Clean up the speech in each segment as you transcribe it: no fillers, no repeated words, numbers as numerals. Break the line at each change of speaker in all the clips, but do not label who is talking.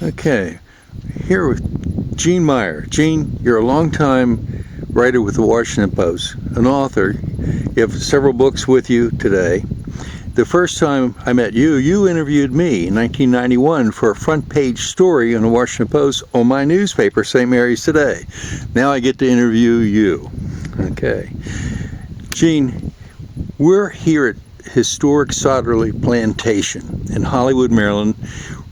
Okay, here with Gene Meyer. Gene, you're a longtime writer with the Washington Post, an author. You have several books with you today. The first time I met you, you interviewed me in 1991 for a front page story in the Washington Post on my newspaper, St. Mary's Today. Now I get to interview you. Okay. Gene, we're here at historic Sotterley Plantation in Hollywood, Maryland.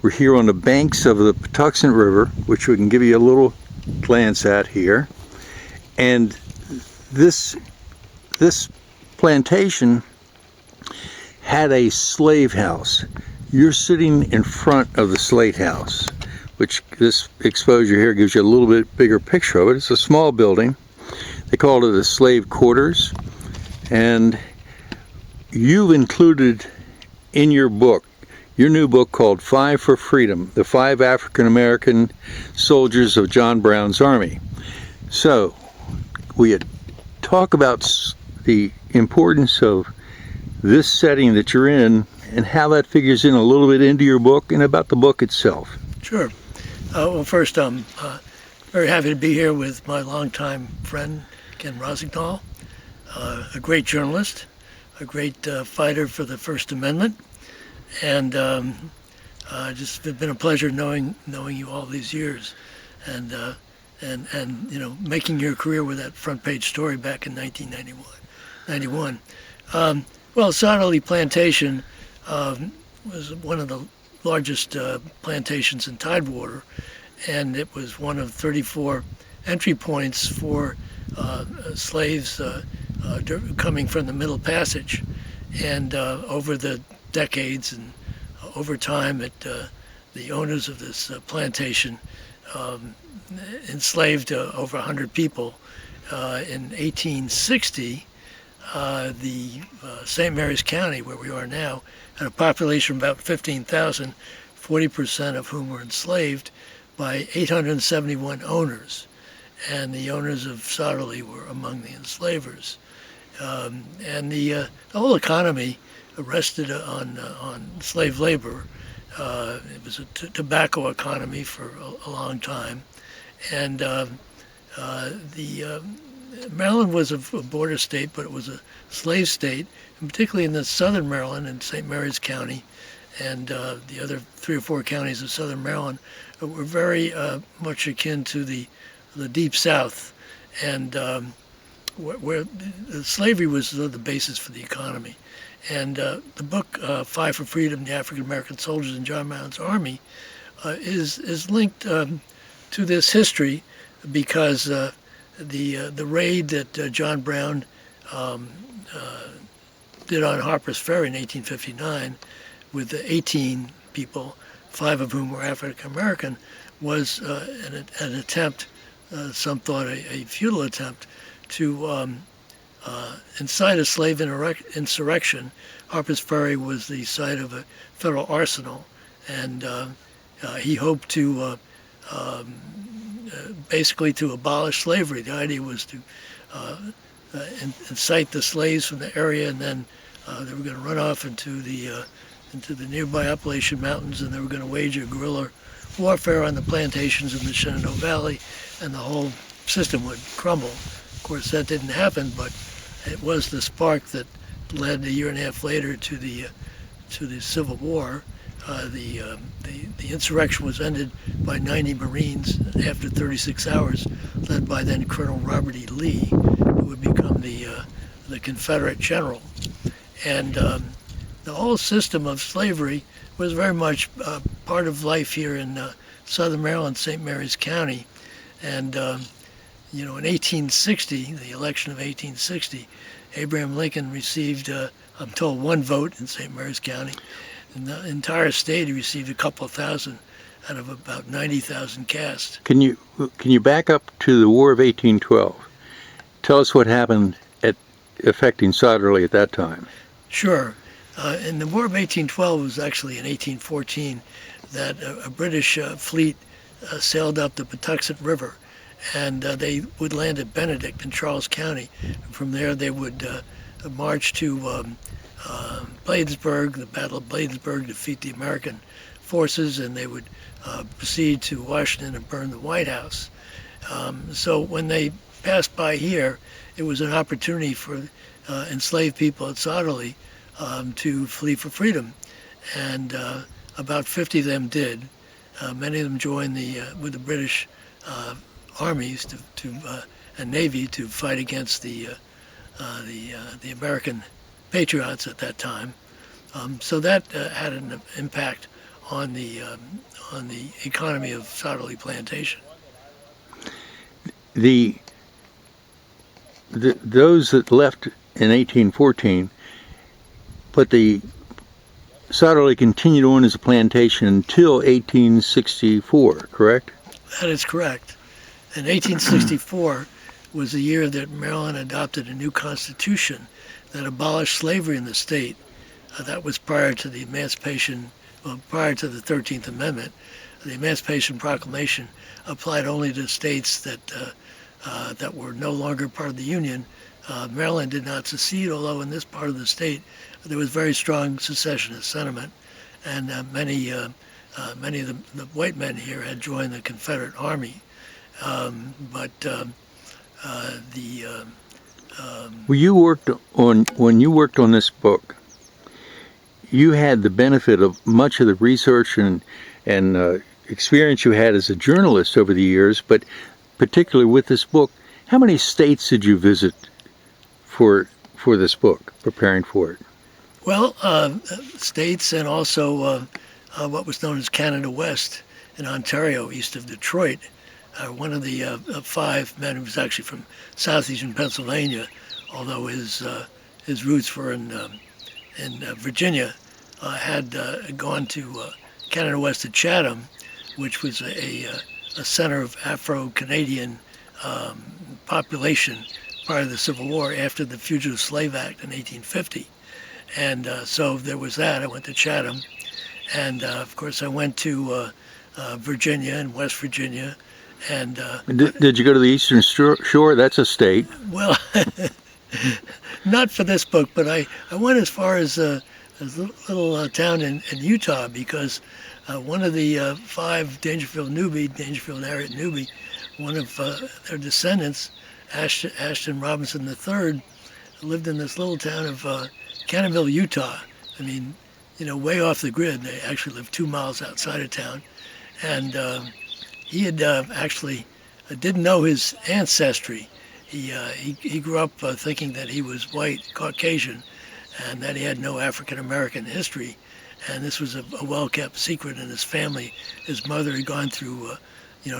We're here on the banks of the Patuxent River, which we can give you a little glance at here. And this plantation had a slave house. You're sitting in front of the slave house, which this exposure here gives you a little bit bigger picture of it. It's a small building. They called it the slave quarters. And you've included in your book, your new book called Five for Freedom, the 5 African American soldiers of John Brown's army. So we talk about the importance of this setting that you're in and how that figures in a little bit into your book and about the book itself.
Sure. Well, first, I'm very happy to be here with my longtime friend, Ken Rossignol, a great journalist, a great fighter for the First Amendment, and just it's been a pleasure knowing you all these years, and you know, making your career with that front page story back in 1991. Well, Sotterley Plantation was one of the largest plantations in tidewater, and it was one of 34 entry points for slaves coming from the Middle Passage. And over the decades and over time, the owners of this plantation enslaved over 100 people. In 1860, the St. Mary's County, where we are now, had a population of about 15,000, 40% of whom were enslaved, by 871 owners. And the owners of Sotterley were among the enslavers. And the whole economy rested on slave labor. It was a tobacco economy for a long time. And Maryland was a border state, but it was a slave state, and particularly in the southern Maryland and St. Mary's County and the other 3 or 4 counties of southern Maryland were very much akin to the Deep South, and where slavery was the basis for the economy. And the book, Five for Freedom, the African American Soldiers in John Brown's Army, is linked to this history because the raid that John Brown did on Harpers Ferry in 1859 with 18 people, 5 of whom were African American, was an attempt, some thought a futile attempt, to incite a slave insurrection. Harpers Ferry was the site of a federal arsenal, and he hoped to basically to abolish slavery. The idea was to incite the slaves from the area, and then they were going to run off into the nearby Appalachian Mountains, and they were going to wage a guerrilla warfare on the plantations in the Shenandoah Valley, and the whole system would crumble. Of course, that didn't happen, but it was the spark that led a year and a half later to the Civil War. The insurrection was ended by 90 Marines after 36 hours, led by then Colonel Robert E. Lee, who would become the Confederate general. And the whole system of slavery was very much part of life here in southern Maryland, St. Mary's County. And you know, in 1860, the election of 1860, Abraham Lincoln received, I'm told, 1 vote in St. Mary's County. In the entire state, he received a couple of thousand out of about 90,000 cast.
Can you back up to the War of 1812? Tell us what happened affecting Sotterley at that time.
Sure. In the War of 1812, it was actually in 1814 that a British fleet sailed up the Patuxent River, and they would land at Benedict in Charles County. From there, they would march to Bladensburg, the Battle of Bladensburg, defeat the American forces, and they would proceed to Washington and burn the White House. So when they passed by here, it was an opportunity for enslaved people at Sotterley to flee for freedom, and about 50 of them did. Many of them joined with the British armies and Navy to fight against the American patriots at that time. So that had an impact on the economy of Sotterley Plantation.
Those that left in 1814, but the Sotterley continued on as a plantation until 1864, correct?
That is correct. And 1864 was the year that Maryland adopted a new constitution that abolished slavery in the state. That was prior to the Emancipation, prior to the 13th Amendment. The Emancipation Proclamation applied only to states that were no longer part of the Union. Maryland did not secede, although in this part of the state there was very strong secessionist sentiment, and many of the white men here had joined the Confederate Army. When you worked on this book, you had the benefit of much of the research and experience you had as a journalist over the years, but particularly with this book, how many states did you visit for this book, preparing for it? Well, states, and also what was known as Canada West in Ontario, east of Detroit. One of the 5 men who was actually from southeastern Pennsylvania, although his roots were in Virginia, had gone to Canada West at Chatham, which was a center of Afro-Canadian population prior to the Civil War, after the Fugitive Slave Act in 1850. And so there was that. I went to Chatham, and of course I went to Virginia and West Virginia. And
did you go to the Eastern Shore? That's a state.
Well, not for this book, but I went as far as a little town in Utah, because one of the 5 Dangerfield Harriet Newby, one of their descendants, Ashton Robinson III, lived in this little town of Cannonville, Utah. I mean, way off the grid. They actually lived 2 miles outside of town. And he had actually didn't know his ancestry. He grew up thinking that he was white, Caucasian, and that he had no African American history. And this was a well-kept secret in his family. His mother had gone through,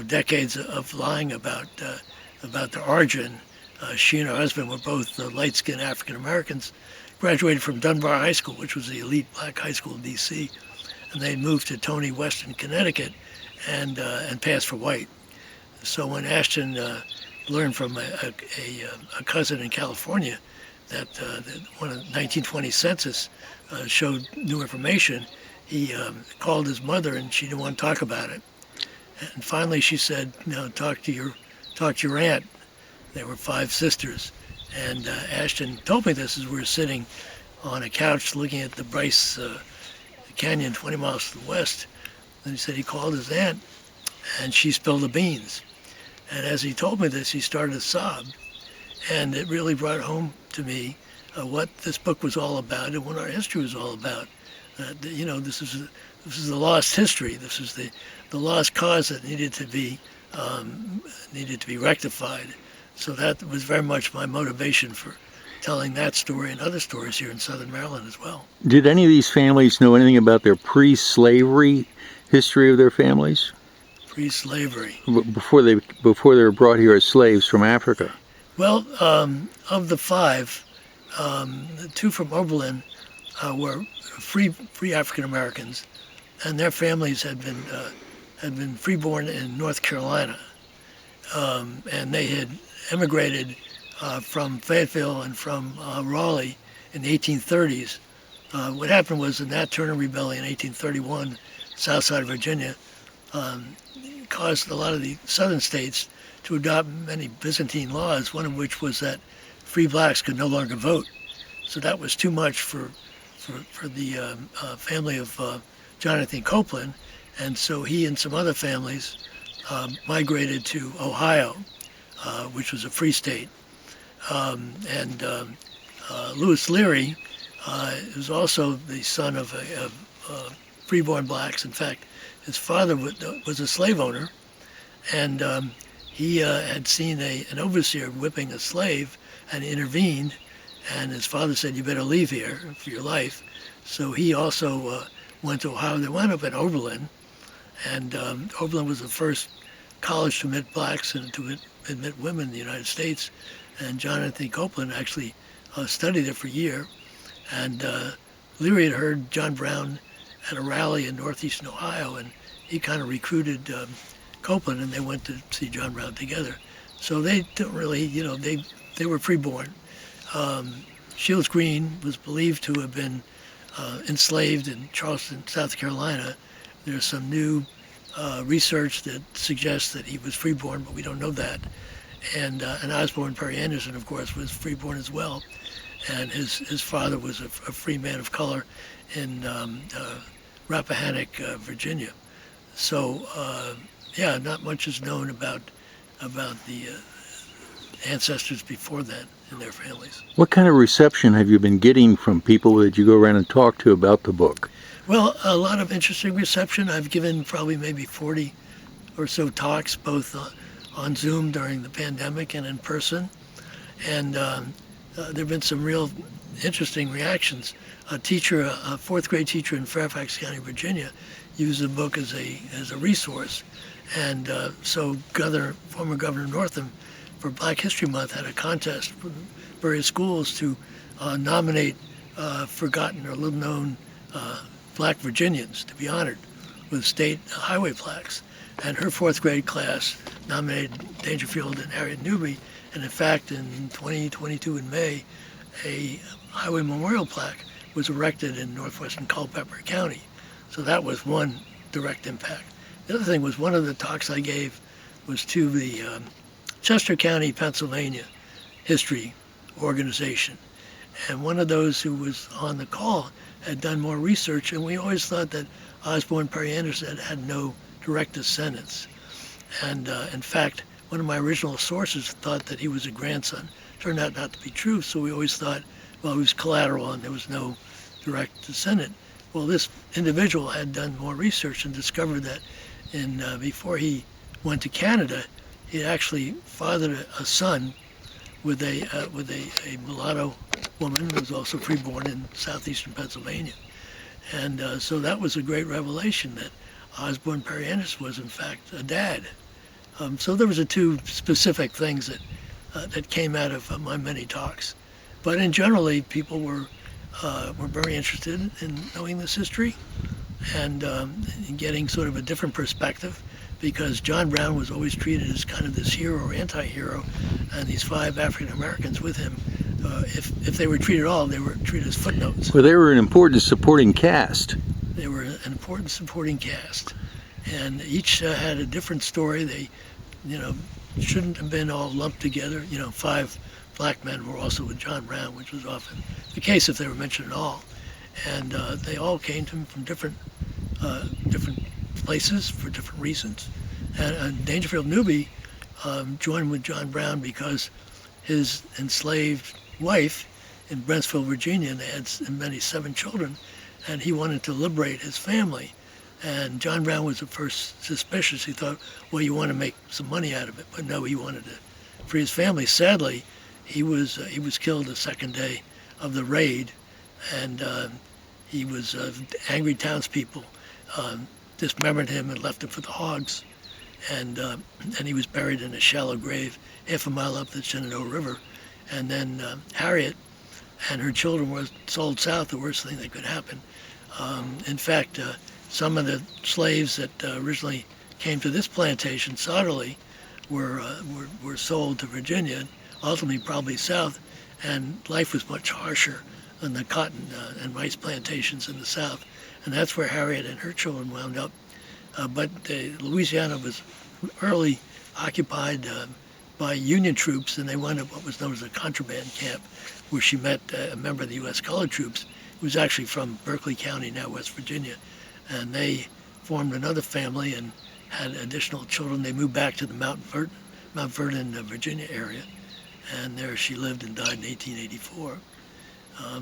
decades of lying about their origin. She and her husband were both light-skinned African Americans, graduated from Dunbar High School, which was the elite black high school in D.C., and they moved to Tony Weston, Connecticut, and passed for white. So when Ashton learned from a cousin in California that one of the 1920 census showed new information, he called his mother, and she didn't want to talk about it. And finally she said, talk to your aunt. There were 5 sisters. And Ashton told me this as we were sitting on a couch looking at the Bryce Canyon 20 miles to the west. And he said he called his aunt, and she spilled the beans. And as he told me this, he started to sob. And it really brought home to me what this book was all about and what our history was all about. This is the lost history. This is the lost cause that needed to be rectified. So that was very much my motivation for telling that story and other stories here in Southern Maryland as well.
Did any of these families know anything about their pre-slavery history of their families?
Pre-slavery.
Before they were brought here as slaves from Africa?
Well, of the 5, the 2 from Oberlin were free African Americans, and their families had been freeborn in North Carolina, and they had emigrated from Fayetteville and from Raleigh in the 1830s. What happened was the Nat Turner Rebellion in 1831, south side of Virginia, caused a lot of the southern states to adopt many Byzantine laws, one of which was that free blacks could no longer vote. So that was too much for the family of Jonathan Copeland, and so he and some other families migrated to Ohio, which was a free state. Lewis Leary was also the son of freeborn blacks. In fact, his father was a slave owner, and he had seen an overseer whipping a slave and intervened, and his father said, "You better leave here for your life." So he also went to Ohio. They wound up at Oberlin, and Oberlin was the first college to admit blacks and to admit women in the United States. And Jonathan Copeland actually studied it for a year. And Leary had heard John Brown at a rally in northeastern Ohio, and he kind of recruited Copeland, and they went to see John Brown together. So they don't really, they were freeborn. Shields Green was believed to have been enslaved in Charleston, South Carolina. There's some new research that suggests that he was freeborn, but we don't know that. And Osborne Perry Anderson, of course, was freeborn as well. And his father was a free man of color in Rappahannock, Virginia. So, not much is known about the ancestors before then and their families.
What kind of reception have you been getting from people that you go around and talk to about the book?
Well, a lot of interesting reception. I've given probably maybe 40 or so talks, both on Zoom during the pandemic and in person. And there have been some real interesting reactions. A fourth grade teacher in Fairfax County, Virginia, used the book as a resource. And so former Governor Northam, for Black History Month, had a contest for various schools to nominate forgotten or little-known Black Virginians to be honored with state highway plaques. And her fourth grade class nominated Dangerfield and Harriet Newby. And in fact, in 2022 in May, a highway memorial plaque was erected in northwestern Culpeper County. So that was one direct impact. The other thing was, one of the talks I gave was to the Chester County, Pennsylvania History Organization. And one of those who was on the call had done more research, and we always thought that Osborne Perry Anderson had no direct descendants. And in fact, one of my original sources thought that he was a grandson. Turned out not to be true, so we always thought, well, he was collateral and there was no direct descendant. Well, this individual had done more research and discovered that before he went to Canada, he had actually fathered a son with a mulatto woman who was also freeborn in southeastern Pennsylvania. And so that was a great revelation, that Osborne Perry Anderson was in fact a dad. So there was the two specific things that came out of my many talks. But in generally, people were very interested in knowing this history and in getting sort of a different perspective, because John Brown was always treated as kind of this hero or anti-hero, and these 5 African Americans with him, if they were treated at all, they were treated as footnotes.
Well, they were an important supporting cast.
They were an important supporting cast, and each had a different story. They, shouldn't have been all lumped together. 5 black men were also with John Brown, which was often the case if they were mentioned at all. And they all came to him from different places for different reasons. And Dangerfield Newby joined with John Brown because his enslaved wife in Brentsville, Virginia, and they had many 7 children, and he wanted to liberate his family. And John Brown was at first suspicious. He thought, well, you want to make some money out of it. But no, he wanted to free his family. Sadly, he was killed the second day of the raid, and angry townspeople dismembered him and left him for the hogs. And he was buried in a shallow grave half a mile up the Shenandoah River. And then Harriet and her children were sold south, the worst thing that could happen. In fact, some of the slaves that originally came to this plantation, Sotterley, were sold to Virginia, ultimately probably south, and life was much harsher than the cotton and rice plantations in the south. And that's where Harriet and her children wound up. But Louisiana was early occupied by Union troops, and they wound up what was known as a contraband camp, where she met a member of the U.S. Colored Troops, who was actually from Berkeley County, now West Virginia, and they formed another family and had additional children. They moved back to the Mount Vernon, Virginia area, and there she lived and died in 1884.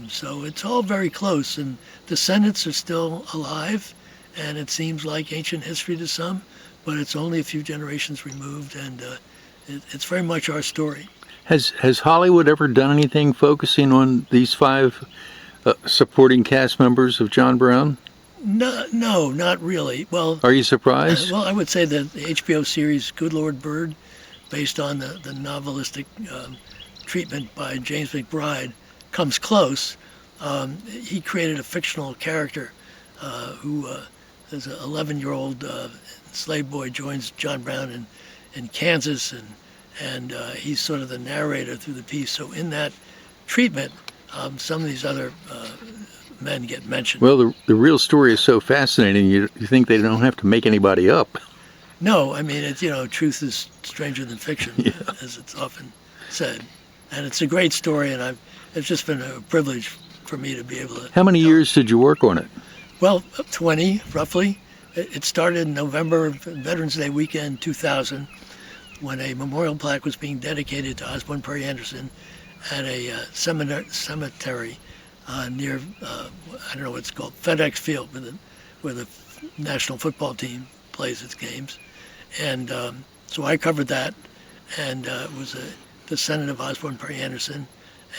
So it's all very close, and descendants are still alive, and it seems like ancient history to some, but it's only a few generations removed, and it's very much our story.
Has Hollywood ever done anything focusing on these 5 supporting cast members of John Brown?
No, not really. Well,
are you surprised?
Well, I would say that the HBO series Good Lord Bird, based on the novelistic treatment by James McBride, comes close. He created a fictional character who is an 11-year-old slave boy, joins John Brown in Kansas, and he's sort of the narrator through the piece. So in that treatment, some of these other men get mentioned.
Well, the real story is so fascinating, you think they don't have to make anybody up.
No, I mean, it's, truth is stranger than fiction,
yeah.
As it's often said. And it's a great story, and it's just been a privilege for me to be able to...
How many years did you work on it?
Well, 20, roughly. It started in November, Veterans Day weekend 2000, when a memorial plaque was being dedicated to Osborne Perry Anderson at a cemetery near, I don't know what it's called, FedEx Field, where the national football team plays its games. And so I covered that, and it was a descendant of Osborne Perry Anderson,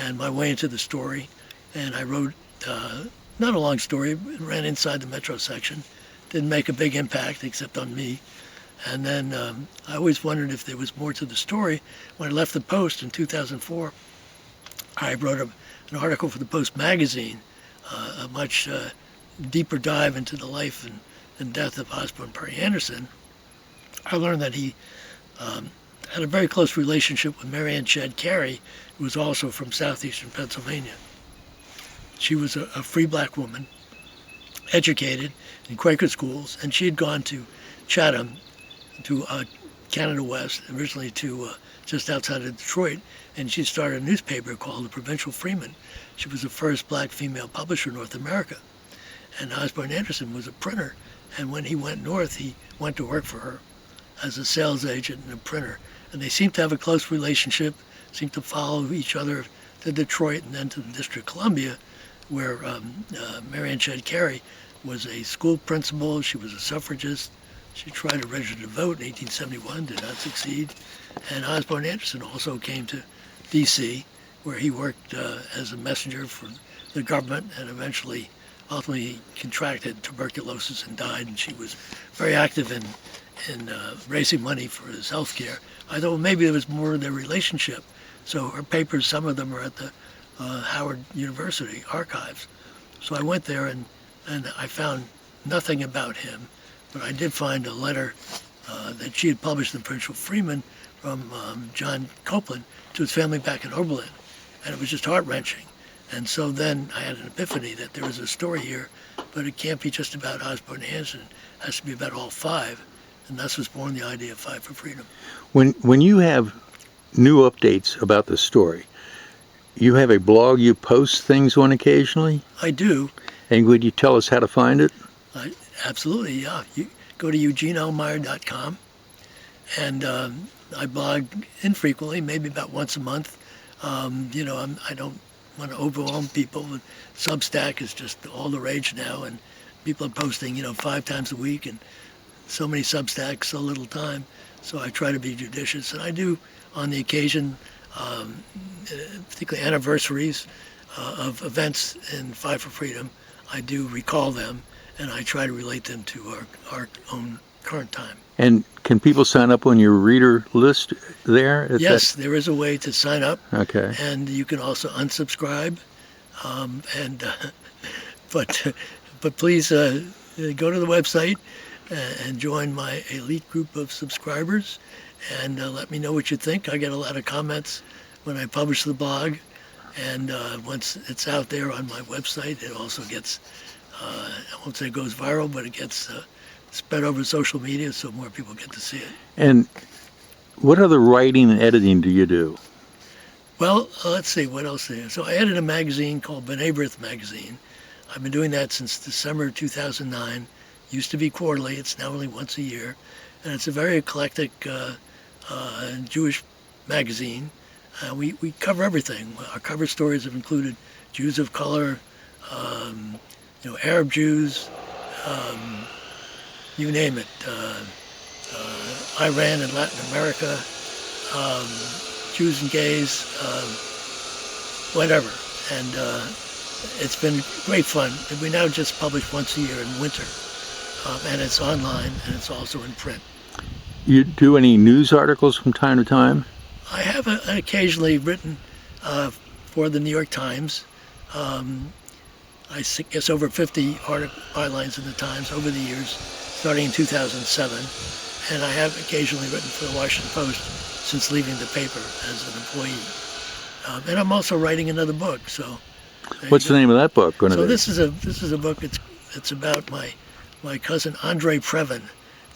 and my way into the story. And I wrote, not a long story, ran inside the metro section, didn't make a big impact except on me. And then I always wondered if there was more to the story. When I left the Post in 2004, I wrote an article for the Post magazine, a much deeper dive into the life and death of Osborne Perry Anderson. I learned that he had a very close relationship with Mary Ann Shedd Carey, who was also from southeastern Pennsylvania. She was a free black woman, educated in Quaker schools, and she had gone to Chatham, to Canada West, originally to just outside of Detroit, and she started a newspaper called the Provincial Freeman. She was the first black female publisher in North America. And Osborne Anderson was a printer, and when he went north, he went to work for her as a sales agent and a printer. And they seemed to have a close relationship, seemed to follow each other to Detroit and then to the District of Columbia, where Mary Ann Shedd Carey was a school principal. She was a suffragist. She tried to register to vote in 1871, did not succeed. And Osborne Anderson also came to D.C., where he worked as a messenger for the government, and ultimately contracted tuberculosis and died. And she was very active in raising money for his health care. I thought, well, maybe there was more of their relationship. So her papers, some of them are at the Howard University archives. So I went there and I found nothing about him, but I did find a letter that she had published in the Provincial Freeman from John Copeland to his family back in Oberlin, and it was just heart-wrenching. And so then I had an epiphany that there was a story here, but it can't be just about Osborne Anderson. It has to be about all 5, and thus was born the idea of 5 for Freedom.
When you have new updates about the story, you have a blog you post things on occasionally?
I do.
And would you tell us how to find it?
Absolutely, yeah. You go to EUGENEMeyer.com, and I blog infrequently, maybe about once a month. I don't want to overwhelm people. Substack is just all the rage now, and people are posting, 5 times a week, and so many Substacks, so little time. So I try to be judicious, and I do, on the occasion, particularly anniversaries of events in 5 for Freedom, I do recall them, and I try to relate them to our own current time.
And can people sign up on your reader list there?
Yes, there is a way to sign up.
Okay.
And you can also unsubscribe. But please go to the website and join my elite group of subscribers, and let me know what you think. I get a lot of comments when I publish the blog, and once it's out there on my website, it also gets, I won't say it goes viral, but it gets spread over social media so more people get to see it.
And what other writing and editing do you do?
Well, let's see, what else there? So I edit a magazine called B'nai B'rith Magazine. I've been doing that since December 2009. Used to be quarterly. It's now only once a year. And it's a very eclectic Jewish magazine. We cover everything. Our cover stories have included Jews of color, Arab Jews, you name it, Iran and Latin America, Jews and gays, whatever. And it's been great fun. We now just publish once a year in winter, and it's online and it's also in print.
You do any news articles from time to time?
I have occasionally written for the New York Times. I guess over 50 bylines in the Times over the years, starting in 2007. And I have occasionally written for the Washington Post since leaving the paper as an employee. And I'm also writing another book. So,
what's the name of that book?
So this is a book. It's about my cousin Andre Previn,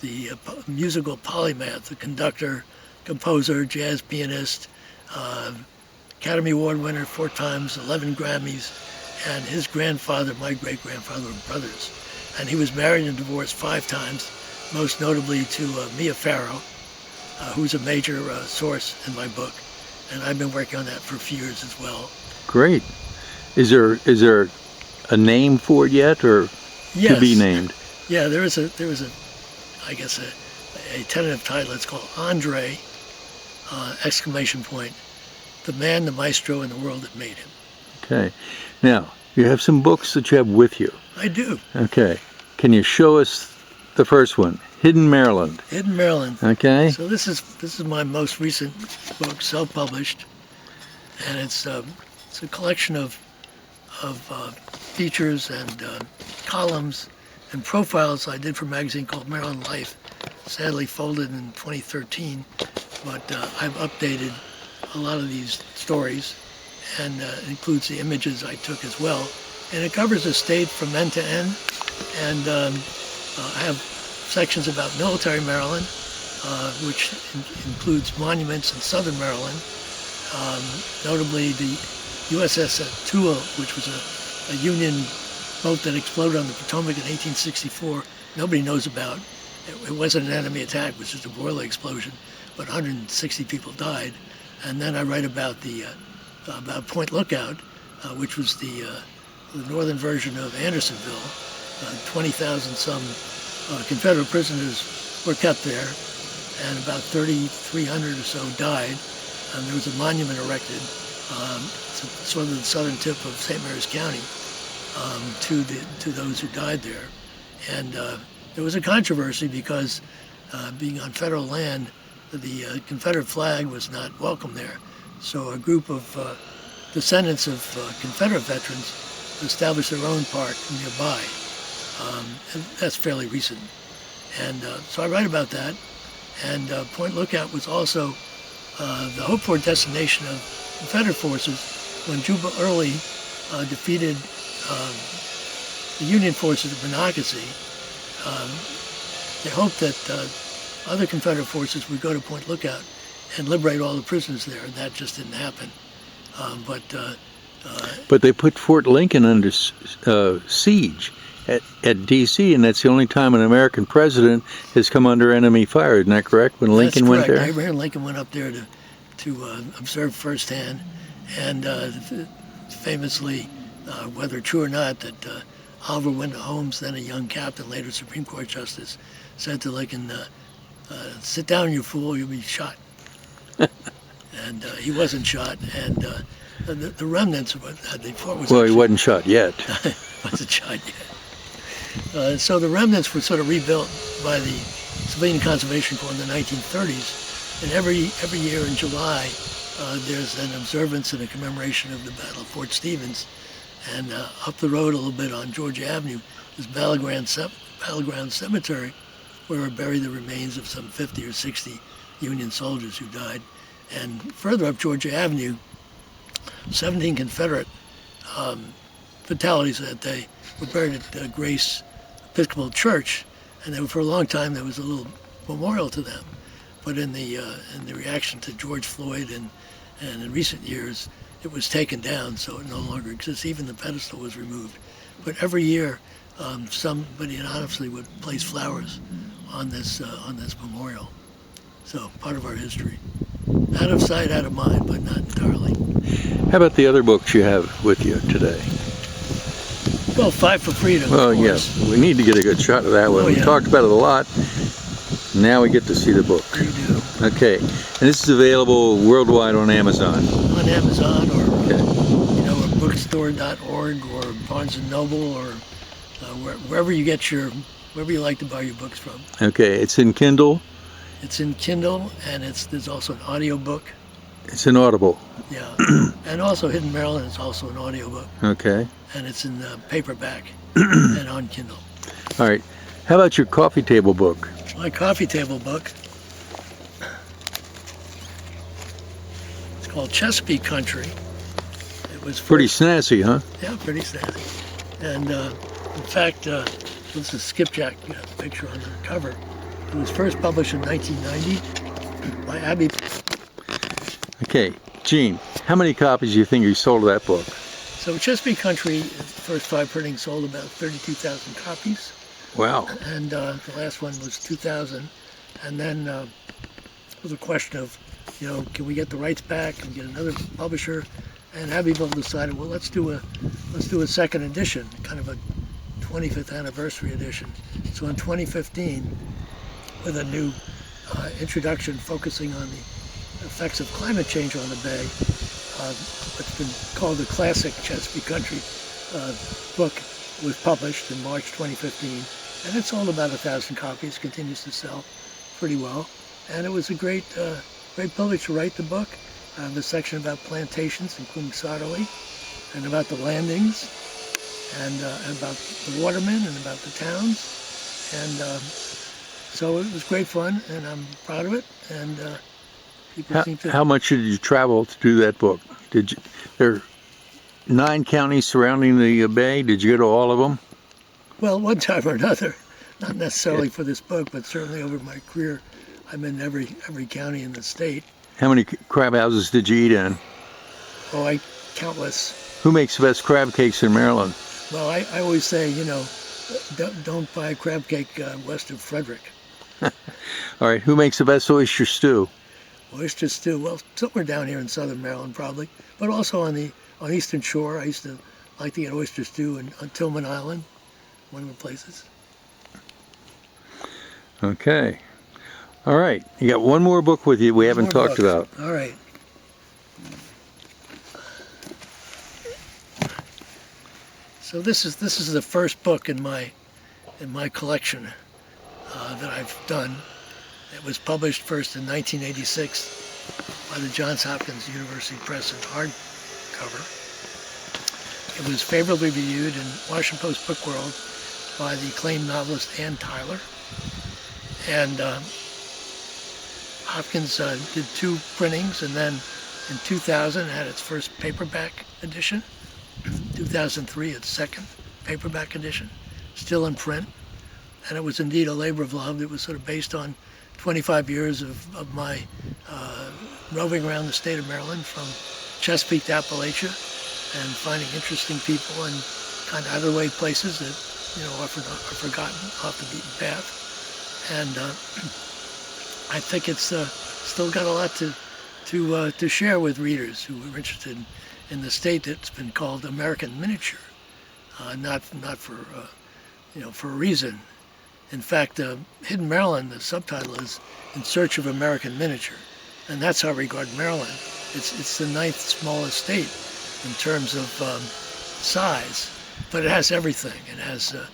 the musical polymath, the conductor, composer, jazz pianist, Academy Award winner 4 times, 11 Grammys, and his grandfather, my great-grandfather, were brothers. And he was married and divorced 5 times, most notably to Mia Farrow, who's a major source in my book. And I've been working on that for a few years as well.
Great. Is there a name for it yet, or
yes.
To be named?
Yeah, there was a I guess a tentative title. It's called Andre, ! The man, the maestro, and the world that made him.
Okay. Now, you have some books that you have with you.
I do.
Okay. Can you show us the first one, Hidden Maryland?
Hidden Maryland.
Okay.
So this is my most recent book, self-published, and it's a collection of features and columns and profiles I did for a magazine called Maryland Life, sadly folded in 2013, but I've updated a lot of these stories, and includes the images I took as well. And it covers the state from end to end, and I have sections about military Maryland, which includes monuments in southern Maryland, notably the USS Tula, which was a Union boat that exploded on the Potomac in 1864. Nobody knows about. It wasn't an enemy attack, it was just a boiler explosion, but 160 people died. And then I write about about Point Lookout, which was the northern version of Andersonville. 20,000 some Confederate prisoners were kept there, and about 3,300 or so died. And there was a monument erected, sort of the southern tip of St. Mary's County, to those who died there. And there was a controversy because being on federal land, the Confederate flag was not welcome there. So a group of descendants of Confederate veterans established their own park nearby. And that's fairly recent. And so I write about that. And Point Lookout was also the hoped-for destination of Confederate forces when Juba Early defeated the Union forces at Monocacy. They hoped that other Confederate forces would go to Point Lookout and liberate all the prisoners there, and that just didn't happen.
But they put Fort Lincoln under siege at D.C., and that's the only time an American president has come under enemy fire. Isn't that correct? When Lincoln went there?
Abraham Lincoln went up there to observe firsthand, and famously, whether true or not, that Oliver Wendell Holmes, then a young captain, later Supreme Court Justice, said to Lincoln, "Sit down, you fool, you'll be shot." And he wasn't shot, and the remnants of what they fought was...
Well, he wasn't shot yet.
Wasn't shot yet. So the remnants were sort of rebuilt by the Civilian Conservation Corps in the 1930s, and every year in July, there's an observance and a commemoration of the Battle of Fort Stevens. And up the road a little bit on Georgia Avenue is Battleground Cemetery, where are buried the remains of some 50 or 60 Union soldiers who died. And further up Georgia Avenue, 17 Confederate fatalities that day were buried at Grace Episcopal Church, and for a long time there was a little memorial to them. But in the reaction to George Floyd and in recent years, it was taken down, so it no longer exists. Even the pedestal was removed. But every year, somebody anonymously would place flowers on this memorial. So part of our history. Out of sight, out of mind, but not entirely.
How about the other books you have with you today?
Well, Fight for Freedom.
Well,
of course.
yes, we need to get a good shot of that one.
Oh,
We
yeah.
talked about it a lot. Now we get to see the book.
You do.
Okay, and this is available worldwide on Amazon.
On Amazon or
Okay.
or bookstore.org or Barnes and Noble or wherever you get wherever you like to buy your books from.
Okay, it's in Kindle.
It's in Kindle, and there's also an audiobook.
It's in Audible.
Yeah, and also Hidden Maryland is also an audiobook,
Okay.
and it's in paperback and on Kindle.
All right. How about your coffee table book?
My coffee table book. It's called Chesapeake Country. It was
Pretty
first,
snazzy, huh?
yeah, pretty snazzy. And in fact, this is Skipjack picture on the cover. It was first published in 1990 by Abby.
Okay, Gene, how many copies do you think you sold of that book?
So Chesapeake Country, the first 5 printings sold about 32,000 copies,
Wow.
and the last one was 2,000. And then it was a question of, can we get the rights back? Can we get another publisher? And Abbeville decided, well, let's do a second edition, kind of a 25th anniversary edition. So in 2015, with a new introduction focusing on the effects of climate change on the bay, what's been called the classic Chesapeake Country book was published in March 2015, and it sold about 1,000 copies, continues to sell pretty well. And it was a great privilege to write the book. The section about plantations, including Sotterley, and about the landings, and about the watermen, and about the towns. And so it was great fun, and I'm proud of it. And people seem to...
How much did you travel to do that book? There are 9 counties surrounding the bay. Did you go to all of them?
Well, one time or another, not necessarily for this book, but certainly over my career, I'm in every county in the state.
How many crab houses did you eat in?
Oh, countless.
Who makes the best crab cakes in Maryland?
Well, I always say, don't buy a crab cake west of Frederick.
All right, who makes the best oyster stew?
Oyster stew, well, somewhere down here in southern Maryland probably, but also on Eastern Shore. I used to like to get oyster stew on Tillman Island, one of the places.
Okay. All right, you got one more book with you we haven't talked about.
All right. So this is the first book in my collection that I've done. It was published first in 1986 by the Johns Hopkins University Press in hardcover. It was favorably reviewed in Washington Post Book World by the acclaimed novelist Ann Tyler. And Hopkins did 2 printings, and then in 2000 had its first paperback edition. 2003 its second paperback edition, still in print. And it was indeed a labor of love. It was sort of based on 25 years of my roving around the state of Maryland from Chesapeake to Appalachia and finding interesting people and kind of out-of-the-way places that, are forgotten off the beaten path. And I think it's still got a lot to share with readers who are interested in the state that's been called American miniature, not for for a reason. In fact, Hidden Maryland, the subtitle is "In Search of American Miniature," and that's how I regard Maryland. It's the 9th smallest state in terms of size, but it has everything. It has the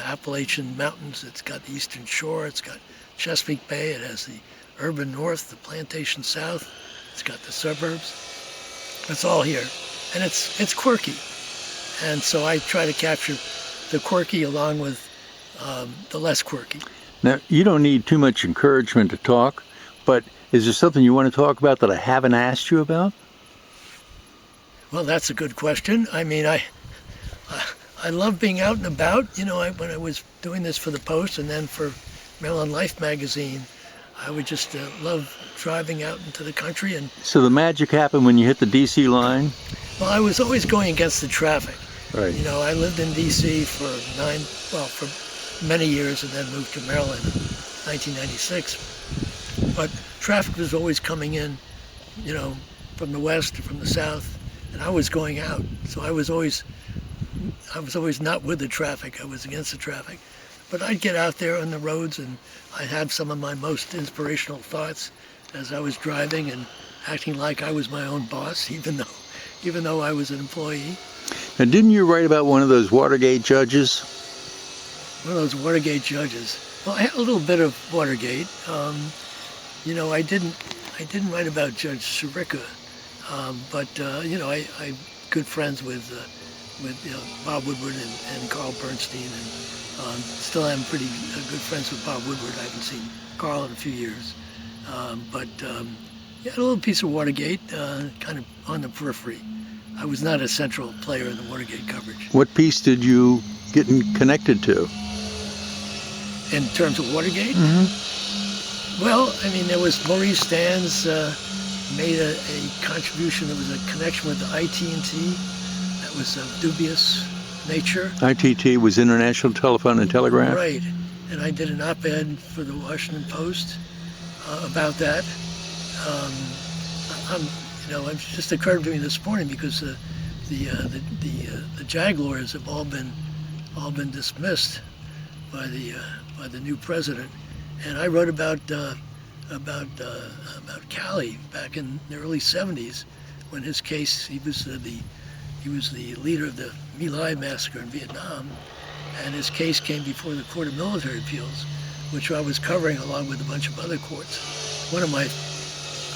Appalachian Mountains. It's got the Eastern Shore. It's got Chesapeake Bay. It has the urban north, the plantation south. It's got the suburbs. It's all here, and it's quirky. And so I try to capture the quirky along with the less quirky.
Now, you don't need too much encouragement to talk, but is there something you want to talk about that I haven't asked you about?
Well, that's a good question. I mean, I love being out and about. When I was doing this for the Post and then for Maryland Life magazine, I would just love driving out into the country. And
so the magic happened when you hit the D.C. line?
well, I was always going against the traffic.
Right.
You know, I lived in D.C. for many years and then moved to Maryland in 1996. But traffic was always coming in, you know, from the west or from the south, and I was going out. So I was always not with the traffic. I was against the traffic. But I'd get out there on the roads and I'd have some of my most inspirational thoughts as I was driving and acting like I was my own boss, even though I was an employee.
Now, didn't you write about one of those Watergate judges?
One of those Watergate judges. Well, I had a little bit of Watergate. You know, I didn't write about Judge Sirica, but you know, I'm good friends with Bob Woodward and Carl Bernstein, and still am pretty good friends with Bob Woodward. I haven't seen Carl in a few years, but yeah, a little piece of Watergate, kind of on the periphery. I was not a central player in the Watergate coverage.
What piece did you get connected to?
In terms of Watergate?
Mm-hmm.
Well, I mean, there was Maurice Stans made a contribution. There was a connection with the ITT that was of dubious nature.
ITT was International Telephone and Telegraph?
Right. And I did an op-ed for the Washington Post about that. It just occurred to me this morning because the Jaguars have all been dismissed by the new president, and I wrote about Cali back in the early '70s when his case he was the leader of the My Lai massacre in Vietnam, and his case came before the Court of Military Appeals, which I was covering along with a bunch of other courts. One of my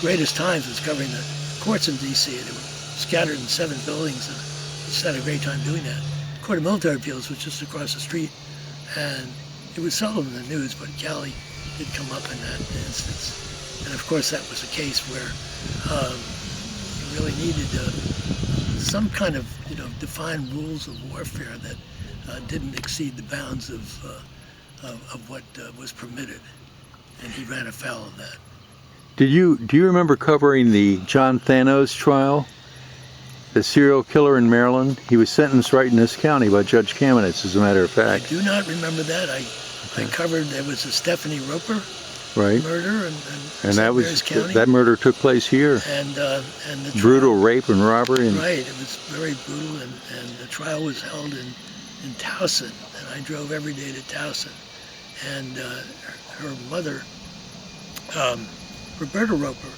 greatest times was covering the courts in D.C. They were scattered in 7 buildings, and I just had a great time doing that. The Court of Military Appeals was just across the street, and it was seldom in the news, but Cali did come up in that instance. And of course, that was a case where you really needed some kind of, defined rules of warfare that didn't exceed the bounds of what was permitted, and he ran afoul of that.
Do you remember covering the John Thanos trial, the serial killer in Maryland? He was sentenced right in this county by Judge Kamenetz, as a matter of fact.
I do not remember that. I covered, there was a Stephanie Roper murder
and that murder took place here.
And the
brutal rape and robbery.
Right, it was very brutal, and the trial was held in Towson, and I drove every day to Towson. And her mother, Roberta Roper,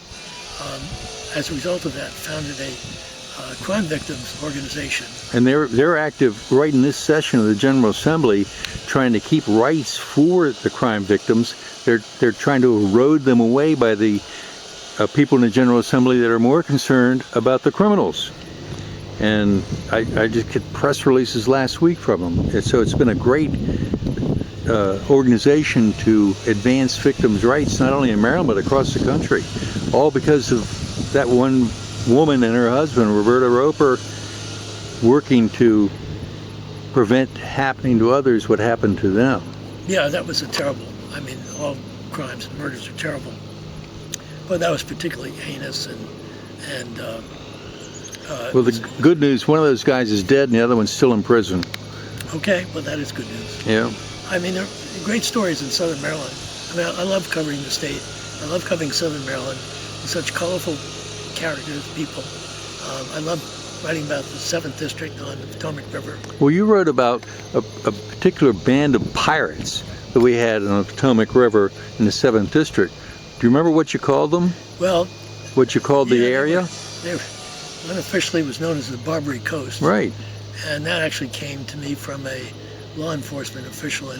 as a result of that, founded a crime victims organization.
And they're active right in this session of the General Assembly, trying to keep rights for the crime victims. They're trying to erode them away by the people in the General Assembly that are more concerned about the criminals. And I just get press releases last week from them. And so it's been a great organization to advance victims' rights, not only in Maryland but across the country, all because of that one woman and her husband, Roberta Roper, working to prevent happening to others what happened to them.
Yeah, that was I mean, all crimes and murders are terrible, but that was particularly heinous.
Well, the good news, one of those guys is dead and the other one's still in prison.
Okay, well, that is good news.
Yeah.
I mean, there are great stories in Southern Maryland. I mean, I love covering the state. I love covering Southern Maryland. Such colorful characters, people. I love writing about the 7th District on the Potomac River. Well,
you wrote about a particular band of pirates that we had on the Potomac River in the 7th District. Do you remember what you called them?
Well,
what you called the area?
They unofficially was known as the Barbary Coast.
Right.
And that actually came to me from a law enforcement official in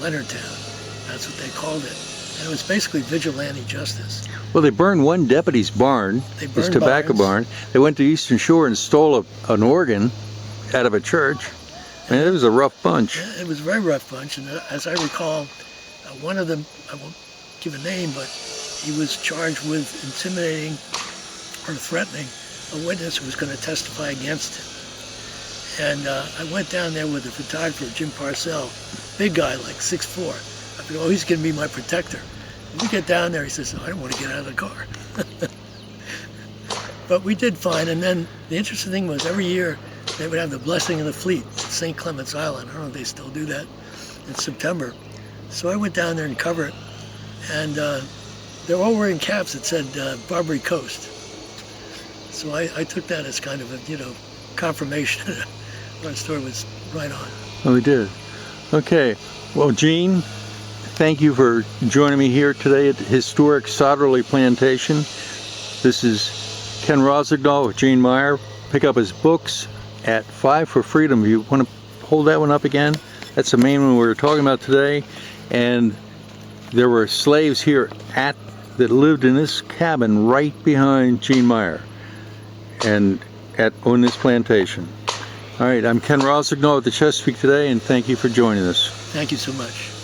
Leonardtown. That's what they called it. And it was basically vigilante justice.
Well, they burned one deputy's barn, his tobacco barn. They went to Eastern Shore and stole an organ out of a church. And it was a rough bunch.
Yeah, it was a very rough bunch. And as I recall, one of them, I won't give a name, but he was charged with intimidating or threatening a witness who was going to testify against him. And I went down there with a photographer, Jim Parcell, big guy, like 6'4". I figured, oh, he's going to be my protector. When we get down there, he says, I don't want to get out of the car. But we did fine. And then the interesting thing was every year they would have the blessing of the fleet at St. Clement's Island. I don't know if they still do that in September. So I went down there and covered it, and they were all wearing caps that said Barbary Coast. So I took that as kind of a, confirmation our story was right on.
Oh, we did. Okay. Well, Gene, thank you for joining me here today at the historic Sotterley Plantation. This is Ken Rossignol with Gene Meyer. Pick up his books at 5 for Freedom. You want to hold that one up again? That's the main one we were talking about today. And there were slaves here that lived in this cabin right behind Gene Meyer and on this plantation. All right, I'm Ken Rossignol with the Chesapeake Today, and thank you for joining us.
Thank you so much.